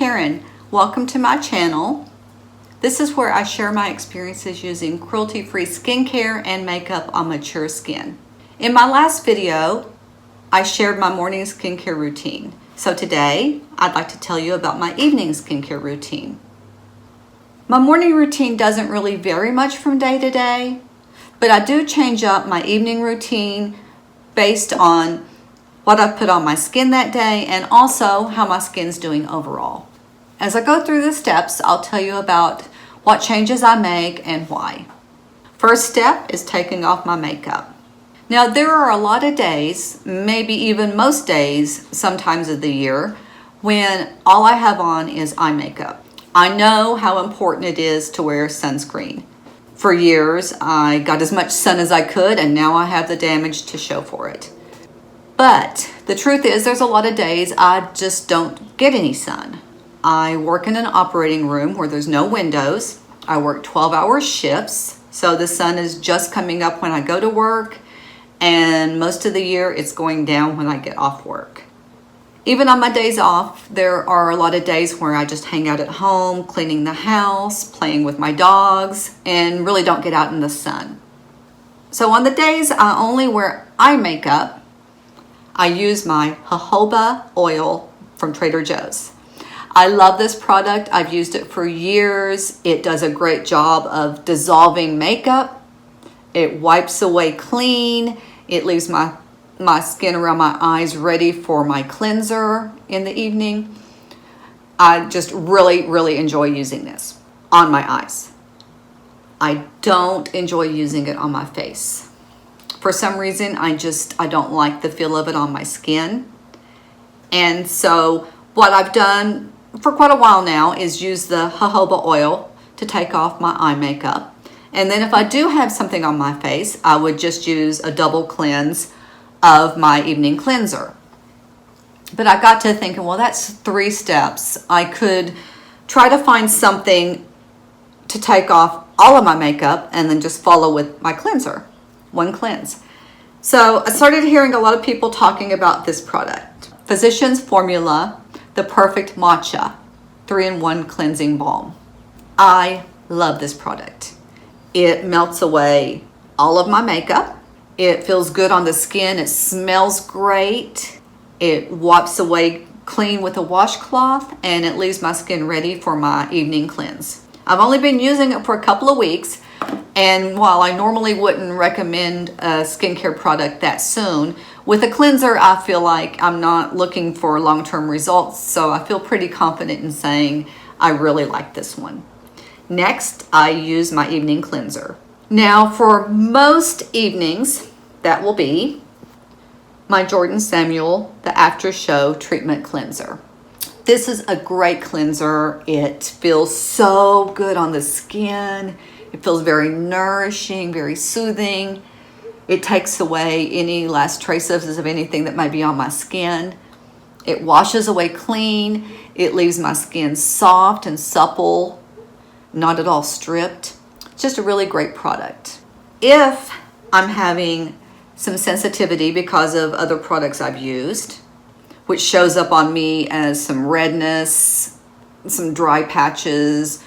Karen. Welcome to my channel. This is where I share my experiences using cruelty-free skincare and makeup on mature skin. In my last video, I shared my morning skincare routine. So today, I'd like to tell you about my evening skincare routine. My morning routine doesn't really vary much from day to day, but I do change up my evening routine based on what I've put on my skin that day and also how my skin's doing overall. As I go through the steps, I'll tell you about what changes I make and why. First step is taking off my makeup. Now there are a lot of days, maybe even most days, sometimes of the year, when all I have on is eye makeup. I know how important it is to wear sunscreen. For years, I got as much sun as I could, and now I have the damage to show for it. But the truth is, there's a lot of days I just don't get any sun. I work in an operating room where there's no windows. I work 12-hour shifts, so the sun is just coming up when I go to work, and most of the year it's going down when I get off work. Even on my days off, there are a lot of days where I just hang out at home, cleaning the house, playing with my dogs, and really don't get out in the sun. So on the days I only wear eye makeup, I use my jojoba oil from Trader Joe's. I love this product. I've used it for years. It does a great job of dissolving makeup. It wipes away clean. It leaves my skin around my eyes ready for my cleanser in the evening. I just really enjoy using this on my eyes. I don't enjoy using it on my face. For some reason, I don't like the feel of it on my skin. And so what I've done for quite a while now is use the jojoba oil to take off my eye makeup. And then if I do have something on my face, I would just use a double cleanse of my evening cleanser. But I got to thinking, well, that's 3 steps. I could try to find something to take off all of my makeup and then just follow with my cleanser. One cleanse. So I started hearing a lot of people talking about this product. Physicians Formula, the Perfect Matcha 3-in-1 Cleansing Balm. I love this product. It melts away all of my makeup. It feels good on the skin. It smells great. It wipes away clean with a washcloth, and it leaves my skin ready for my evening cleanse. I've only been using it for a couple of weeks, and while I normally wouldn't recommend a skincare product that soon, with a cleanser, I feel like I'm not looking for long-term results, so I feel pretty confident in saying I really like this one. Next, I use my evening cleanser. Now, for most evenings, that will be my Jordan Samuel, the After Show Treatment Cleanser. This is a great cleanser. It feels so good on the skin. It feels very nourishing, very soothing. It takes away any last traces of anything that might be on my skin. It washes away clean. It leaves my skin soft and supple, not at all stripped. It's just a really great product. If I'm having some sensitivity because of other products I've used, which shows up on me as some redness, some dry patches,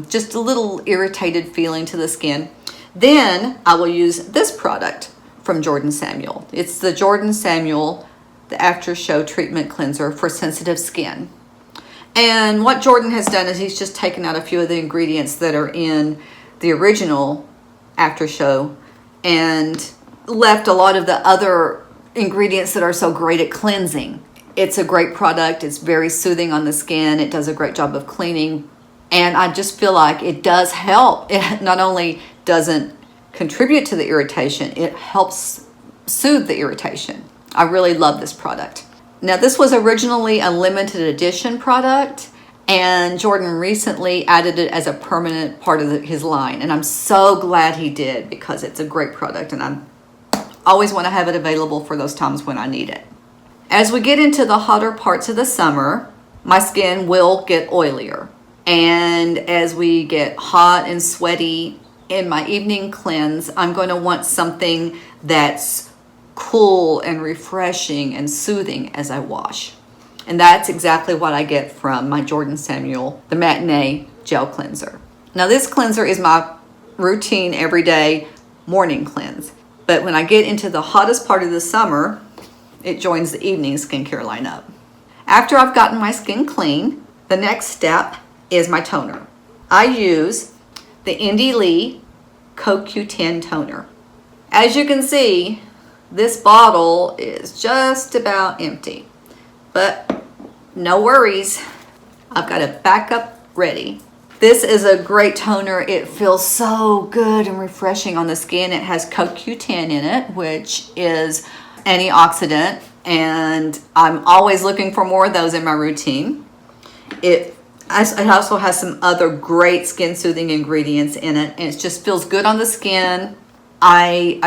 just a little irritated feeling to the skin, then I will use this product from Jordan Samuel. It's the Jordan Samuel, the After Show Treatment Cleanser for sensitive skin. And what Jordan has done is he's just taken out a few of the ingredients that are in the original After Show and left a lot of the other ingredients that are so great at cleansing. It's a great product. It's very soothing on the skin. It does a great job of cleaning. And I just feel like it does help. It not only doesn't contribute to the irritation, it helps soothe the irritation. I really love this product. Now, this was originally a limited edition product, and Jordan recently added it as a permanent part of his line. And I'm so glad he did, because it's a great product, and I always want to have it available for those times when I need it. As we get into the hotter parts of the summer, my skin will get oilier. And as we get hot and sweaty in my evening cleanse, I'm going to want something that's cool and refreshing and soothing as I wash. And that's exactly what I get from my Jordan Samuel, the Retin-A gel cleanser. Now this cleanser is my routine everyday morning cleanse. But when I get into the hottest part of the summer, it joins the evening skincare lineup. After I've gotten my skin clean, the next step is my toner. I use the Indie Lee CoQ10 toner. As you can see, this bottle is just about empty, but no worries. I've got a backup ready. This is a great toner. It feels so good and refreshing on the skin. It has CoQ10 in it, which is antioxidant, and I'm always looking for more of those in my routine. It also has some other great skin soothing ingredients in it, and it just feels good on the skin. I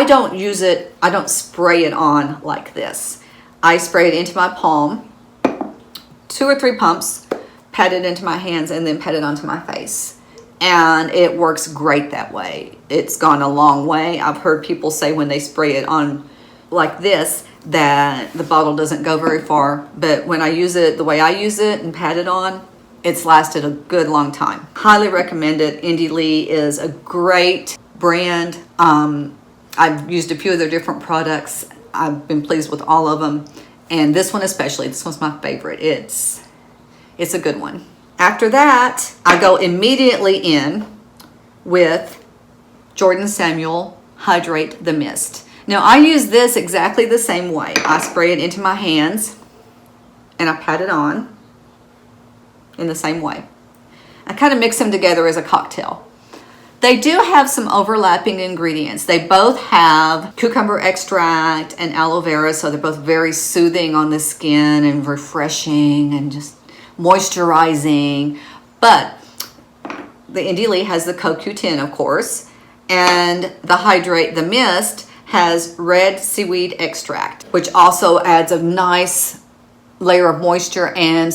don't use it, I don't spray it on like this. I spray it into my palm, 2 or 3 pumps, pat it into my hands, and then pat it onto my face. And it works great that way. It's gone a long way. I've heard people say when they spray it on like this that the bottle doesn't go very far, but when I use it the way I use it and pat it on, it's lasted a good long time. Highly recommend it. Indie Lee is a great brand. I've used a few of their different products. I've been pleased with all of them, and this one especially, this one's my favorite. It's a good one. After that, I go immediately in with Jordan Samuel Hydrate the Mist. Now I use this exactly the same way. I spray it into my hands and I pat it on in the same way. I kind of mix them together as a cocktail. They do have some overlapping ingredients. They both have cucumber extract and aloe vera, so they're both very soothing on the skin and refreshing and just moisturizing. But the Indie Lee has the CoQ10, of course, and the Hydrate the Mist has red seaweed extract, which also adds a nice layer of moisture, and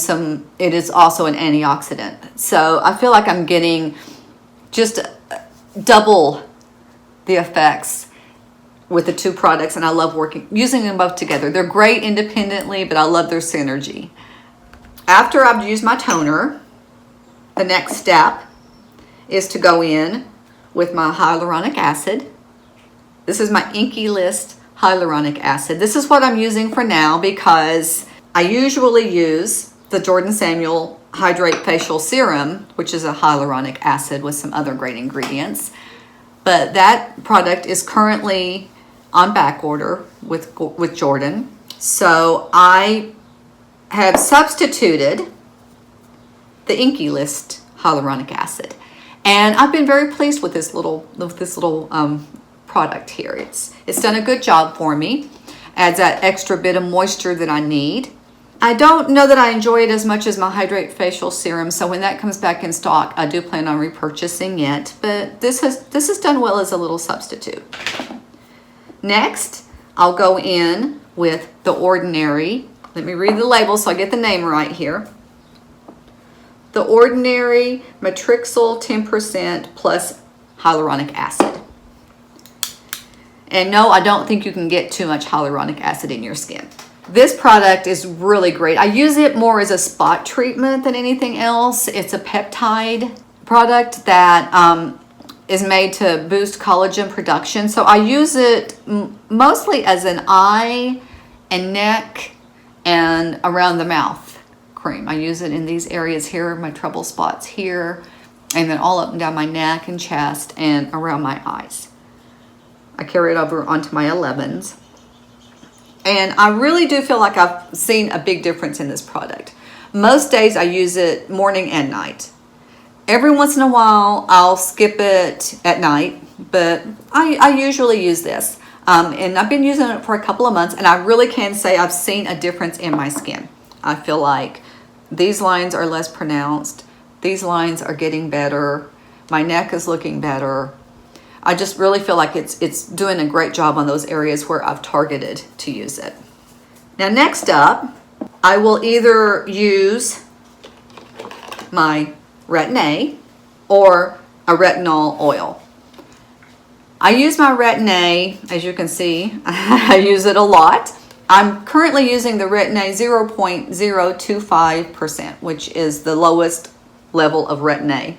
it is also an antioxidant. So I feel like I'm getting just double the effects with the 2 products, and I love using them both together. They're great independently, but I love their synergy. After I've used my toner, the next step is to go in with my hyaluronic acid. This is my Inky List hyaluronic acid. This is what I'm using for now because I usually use the Jordan Samuel Hydrate Facial Serum, which is a hyaluronic acid with some other great ingredients. But that product is currently on back order with Jordan. So I have substituted the Inky List hyaluronic acid. And I've been very pleased with this little product here. It's done a good job for me. Adds that extra bit of moisture that I need. I don't know that I enjoy it as much as my Hydrate Facial Serum, so when that comes back in stock, I do plan on repurchasing it. But this has done well as a little substitute. Next, I'll go in with the Ordinary. Let me read the label so I get the name right here. The Ordinary Matrixyl 10% plus hyaluronic acid. And no, I don't think you can get too much hyaluronic acid in your skin. This product is really great. I use it more as a spot treatment than anything else. It's a peptide product that is made to boost collagen production. So I use it mostly as an eye and neck and around the mouth cream. I use it in these areas here, my trouble spots here, and then all up and down my neck and chest and around my eyes. I carry it over onto my 11s. And I really do feel like I've seen a big difference in this product. Most days I use it morning and night. Every once in a while I'll skip it at night, but I usually use this. And I've been using it for a couple of months, and I really can say I've seen a difference in my skin. I feel like these lines are less pronounced. These lines are getting better. My neck is looking better. I just really feel like it's doing a great job on those areas where I've targeted to use it. Now next up, I will either use my Retin-A or a retinol oil. I use my Retin-A, as you can see, I use it a lot. I'm currently using the Retin-A 0.025%, which is the lowest level of Retin-A.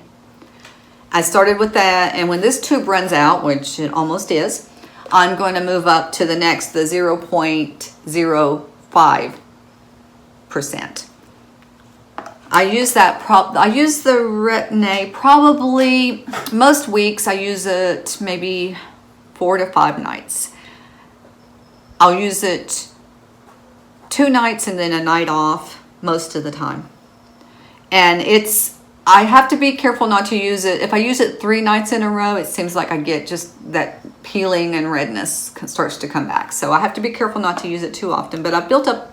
I started with that, and when this tube runs out, which it almost is, I'm going to move up to the next, the 0.05%. I use the Retin-A probably most weeks. I use it maybe 4 to 5 nights. I'll use it 2 nights and then a night off most of the time. And I have to be careful not to use it. If I use it 3 nights in a row, it seems like I get just that peeling and redness starts to come back. So I have to be careful not to use it too often. But I've built up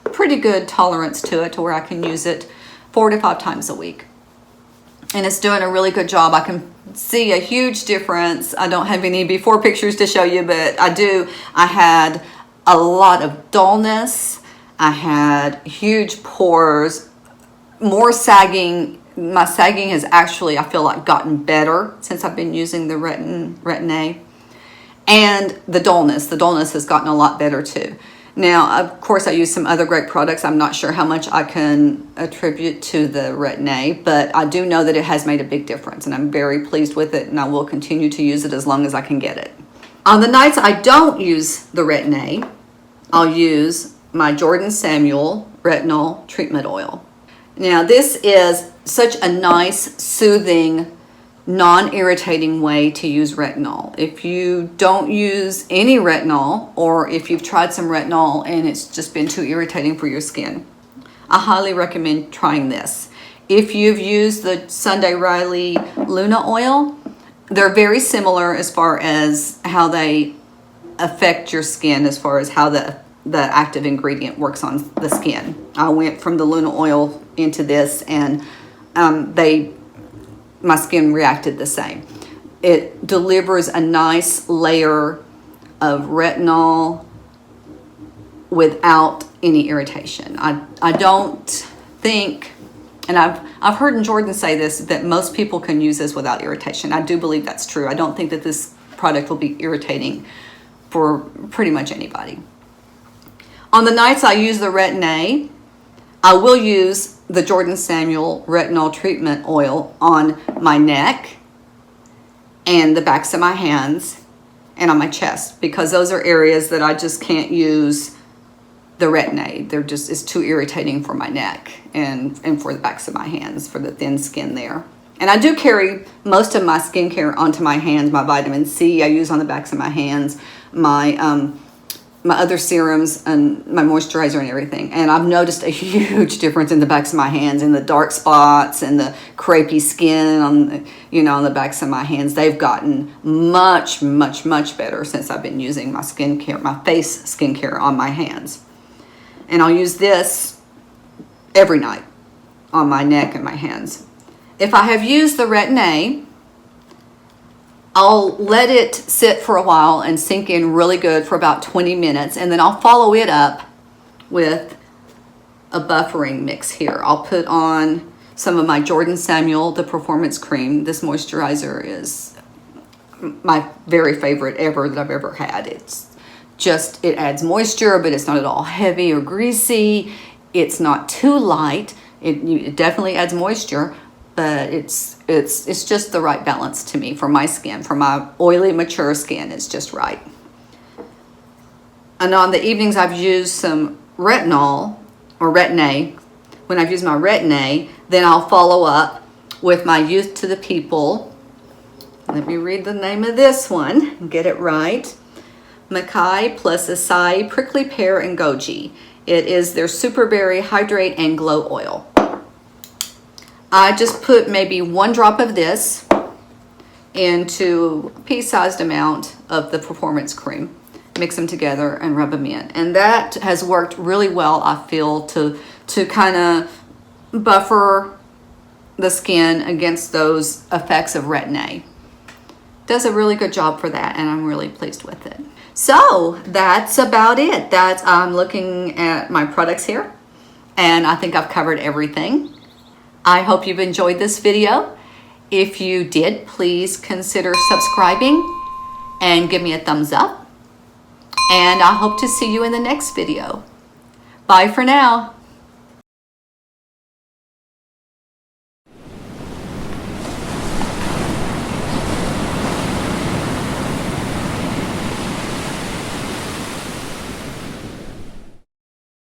a pretty good tolerance to it to where I can use it 4 to 5 times a week. And it's doing a really good job. I can see a huge difference. I don't have any before pictures to show you, but I do. I had a lot of dullness. I had huge pores, more sagging. My sagging has actually, I feel like, gotten better since I've been using the Retin-A. And the dullness has gotten a lot better too. Now, of course, I use some other great products. I'm not sure how much I can attribute to the Retin-A, but I do know that it has made a big difference, and I'm very pleased with it, and I will continue to use it as long as I can get it. On the nights I don't use the Retin-A, I'll use my Jordan Samuel Retinol Treatment Oil. Now, this is such a nice, soothing, non-irritating way to use retinol. If you don't use any retinol, or if you've tried some retinol and it's just been too irritating for your skin, I highly recommend trying this. If you've used the Sunday Riley Luna oil, they're very similar as far as how they affect your skin, as far as how the active ingredient works on the skin. I went from the Luna oil into this, and my skin reacted the same. It delivers a nice layer of retinol without any irritation. I don't think, and I've heard Jordan say this, that most people can use this without irritation. I do believe that's true. I don't think that this product will be irritating for pretty much anybody. On the nights I use the Retin-A, I will use the Jordan Samuel Retinol Treatment Oil on my neck and the backs of my hands and on my chest, because those are areas that I just can't use the Retin-A. It's too irritating for my neck and for the backs of my hands, for the thin skin there. And I do carry most of my skincare onto my hands. My vitamin C I use on the backs of my hands, my other serums and my moisturizer and everything. And I've noticed a huge difference in the backs of my hands, in the dark spots and the crepey skin on the backs of my hands. They've gotten much, much, much better since I've been using my skincare, my face skincare on my hands. And I'll use this every night on my neck and my hands. If I have used the Retin-A, I'll let it sit for a while and sink in really good for about 20 minutes, and then I'll follow it up with a buffering mix here. I'll put on some of my Jordan Samuel, the Performance Cream. This moisturizer is my very favorite ever that I've ever had. It adds moisture, but it's not at all heavy or greasy. It's not too light. It definitely adds moisture, but it's just the right balance to me for my skin. For my oily, mature skin, it's just right. And on the evenings, I've used some retinol or Retin-A. When I've used my Retin-A, then I'll follow up with my Youth to the People. Let me read the name of this one and get it right. Makai plus Acai, Prickly Pear, and Goji. It is their Superberry Hydrate and Glow Oil. I just put maybe 1 drop of this into a pea-sized amount of the Performance Cream. Mix them together and rub them in. And that has worked really well, I feel, to kind of buffer the skin against those effects of Retin-A. Does a really good job for that, and I'm really pleased with it. So that's about it. I'm looking at my products here, and I think I've covered everything. I hope you've enjoyed this video. If you did, please consider subscribing and give me a thumbs up. and I hope to see you in the next video. Bye for now.